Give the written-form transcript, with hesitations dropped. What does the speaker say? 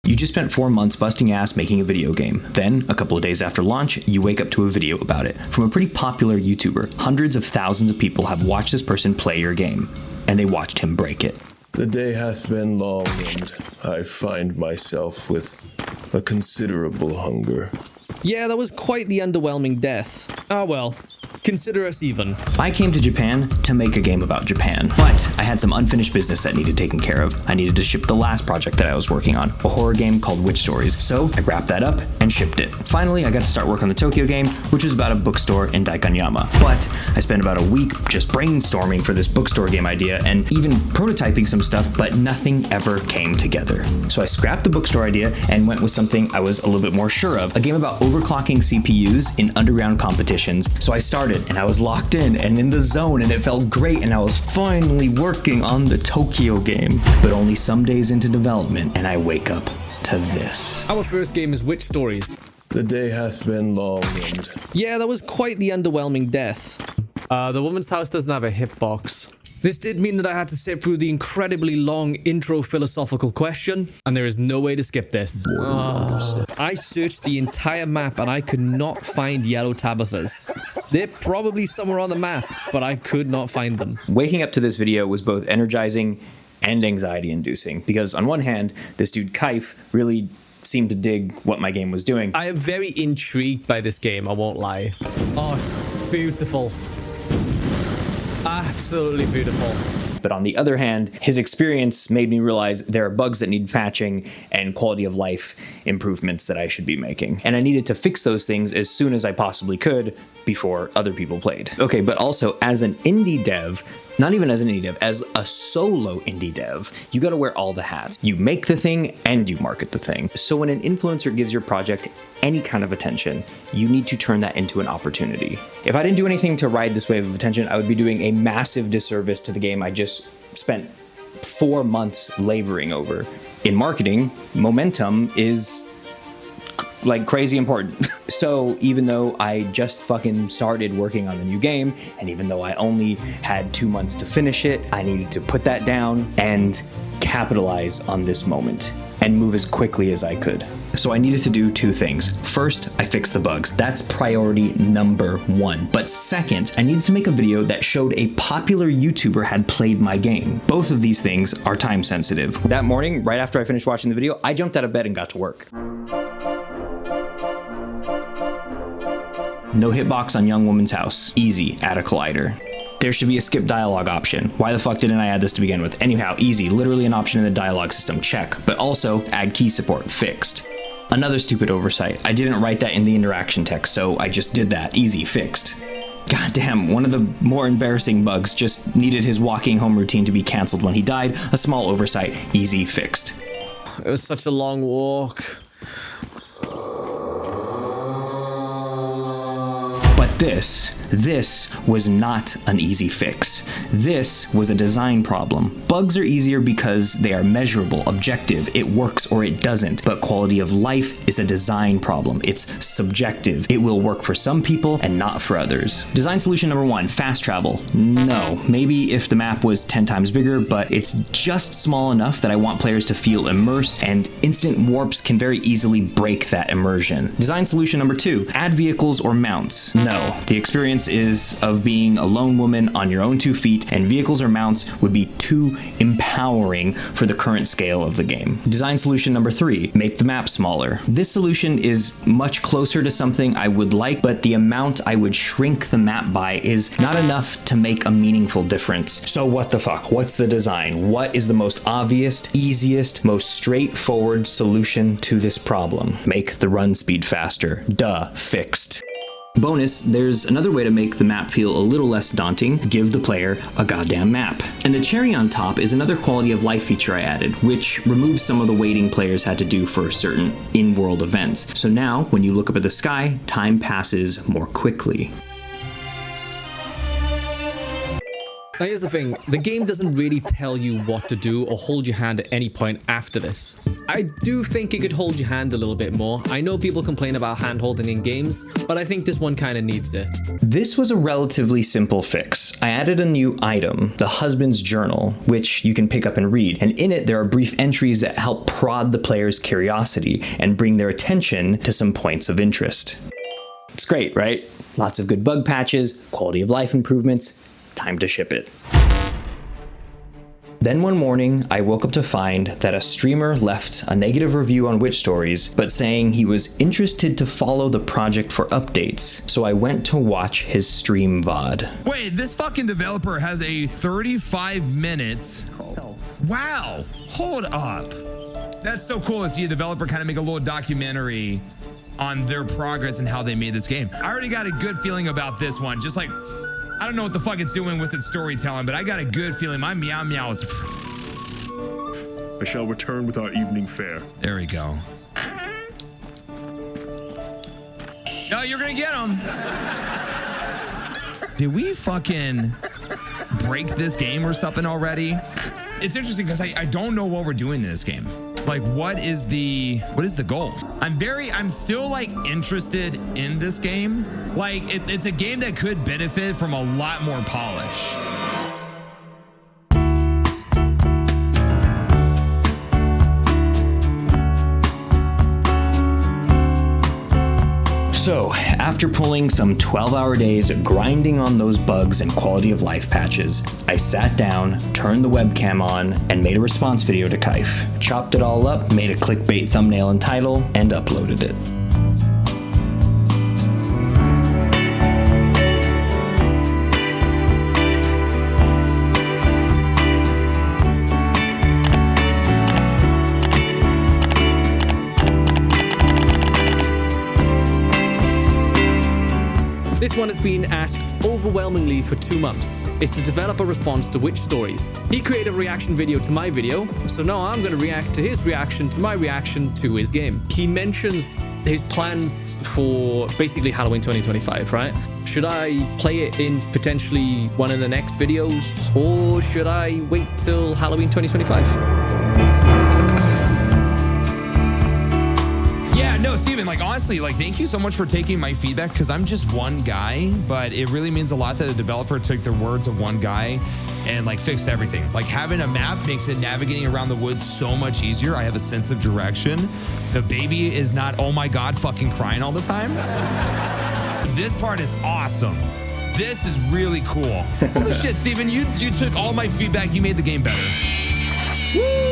You just spent 4 months busting ass making a video game. Then, a couple of days after launch, you wake up to a video about it from a pretty popular YouTuber. Hundreds of thousands of people have watched this person play your game, and they watched him break it. The day hath been long, and I find myself with a considerable hunger. Yeah, that was quite the underwhelming death. Ah well. Consider us even. I came to Japan to make a game about Japan, but I had some unfinished business that needed taken care of. I needed to ship the last project that I was working on, a horror game called Witch Stories, so I wrapped that up and shipped it. Finally, I got to start work on the Tokyo game, which was about a bookstore in Daikanyama. But I spent about a week just brainstorming for this bookstore game idea and even prototyping some stuff, but nothing ever came together. So I scrapped the bookstore idea and went with something I was a little bit more sure of, a game about overclocking CPUs in underground competitions. So I started and I was locked in and in the zone and it felt great and I was finally working on the Tokyo game. But only some days into development and I wake up to this. Our first game is Witch Stories. The day hath been long, and Yeah, that was quite the underwhelming death. The woman's house doesn't have a hitbox. This did mean that I had to sit through the incredibly long intro philosophical question, and there is no way to skip this. I searched the entire map and I could not find yellow Tabithas. They're probably somewhere on the map, but I could not find them. Waking up to this video was both energizing and anxiety inducing because on one hand, this dude Kaif really seemed to dig what my game was doing. I am very intrigued by this game, I won't lie. Oh, it's beautiful. Absolutely beautiful. But on the other hand, his experience made me realize there are bugs that need patching and quality of life improvements that I should be making. And I needed to fix those things as soon as I possibly could before other people played. Okay, but also as an indie dev, not even as an indie dev, as a solo indie dev, you gotta wear all the hats. You make the thing and you market the thing. So when an influencer gives your project any kind of attention, you need to turn that into an opportunity. If I didn't do anything to ride this wave of attention, I would be doing a massive disservice to the game I just spent 4 months laboring over. In marketing, momentum is like crazy important. So even though I just fucking started working on the new game, and even though I only had 2 months to finish it, I needed to put that down and capitalize on this moment and move as quickly as I could. So I needed to do 2 things. First, I fixed the bugs. That's priority number 1. But second, I needed to make a video that showed a popular YouTuber had played my game. Both of these things are time sensitive. That morning, right after I finished watching the video, I jumped out of bed and got to work. No hitbox on young woman's house. Easy, add a collider. There should be a skip dialogue option. Why the fuck didn't I add this to begin with? Anyhow, easy, literally an option in the dialogue system, check. But also, add key support, fixed. Another stupid oversight. I didn't write that in the interaction text, so I just did that, easy, fixed. Goddamn, one of the more embarrassing bugs just needed his walking home routine to be canceled when he died. A small oversight, easy, fixed. It was such a long walk. But this was not an easy fix. This was a design problem. Bugs are easier because they are measurable, objective, it works or it doesn't. But quality of life is a design problem. It's subjective. It will work for some people and not for others. Design solution number 1, fast travel. No, maybe if the map was 10 times bigger, but it's just small enough that I want players to feel immersed, and instant warps can very easily break that immersion. Design solution number 2, add vehicles or mounts. No, the experience is of being a lone woman on your own 2 feet, and vehicles or mounts would be too empowering for the current scale of the game. Design solution number 3, make the map smaller. This solution is much closer to something I would like, but the amount I would shrink the map by is not enough to make a meaningful difference. So what the fuck? What's the design? What is the most obvious, easiest, most straightforward solution to this problem? Make the run speed faster. Duh, fixed. Bonus, there's another way to make the map feel a little less daunting. Give the player a goddamn map. And the cherry on top is another quality of life feature I added, which removes some of the waiting players had to do for certain in-world events. So now, when you look up at the sky, time passes more quickly. Now here's the thing, the game doesn't really tell you what to do or hold your hand at any point after this. I do think it could hold your hand a little bit more. I know people complain about hand holding in games, but I think this one kind of needs it. This was a relatively simple fix. I added a new item, the husband's journal, which you can pick up and read, and in it there are brief entries that help prod the player's curiosity and bring their attention to some points of interest. It's great, right? Lots of good bug patches, quality of life improvements, time to ship it. Then one morning, I woke up to find that a streamer left a negative review on Witch Stories, but saying he was interested to follow the project for updates, so I went to watch his stream VOD. Wait, this fucking developer has a 35 minutes. Wow, hold up. That's so cool to see a developer kind of make a little documentary on their progress and how they made this game. I already got a good feeling about this one, just like, I don't know what the fuck it's doing with its storytelling, but I got a good feeling. My meow meow is... I shall return with our evening fare. There we go. No, you're gonna get him. Did we fucking break this game or something already? It's interesting because I don't know what we're doing in this game. Like, what is the goal? I'm still like interested in this game. Like, it's a game that could benefit from a lot more polish. So, after pulling some 12-hour days grinding on those bugs and quality of life patches, I sat down, turned the webcam on, and made a response video to Kaif. Chopped it all up, made a clickbait thumbnail and title, and uploaded it. This one has been asked overwhelmingly for 2 months. It's the developer response to Witch Stories. He created a reaction video to my video, so now I'm going to react to his reaction to my reaction to his game. He mentions his plans for basically Halloween 2025, right? Should I play it in potentially one of the next videos, or should I wait till Halloween 2025? Yeah, no, Steven, like, honestly, like, thank you so much for taking my feedback, because I'm just one guy, but it really means a lot that a developer took the words of one guy and like fixed everything. Like, having a map makes it navigating around the woods so much easier. I have a sense of direction. The baby is not, oh my God, fucking crying all the time. This part is awesome. This is really cool. Holy shit, Steven, you took all my feedback. You made the game better. Woo!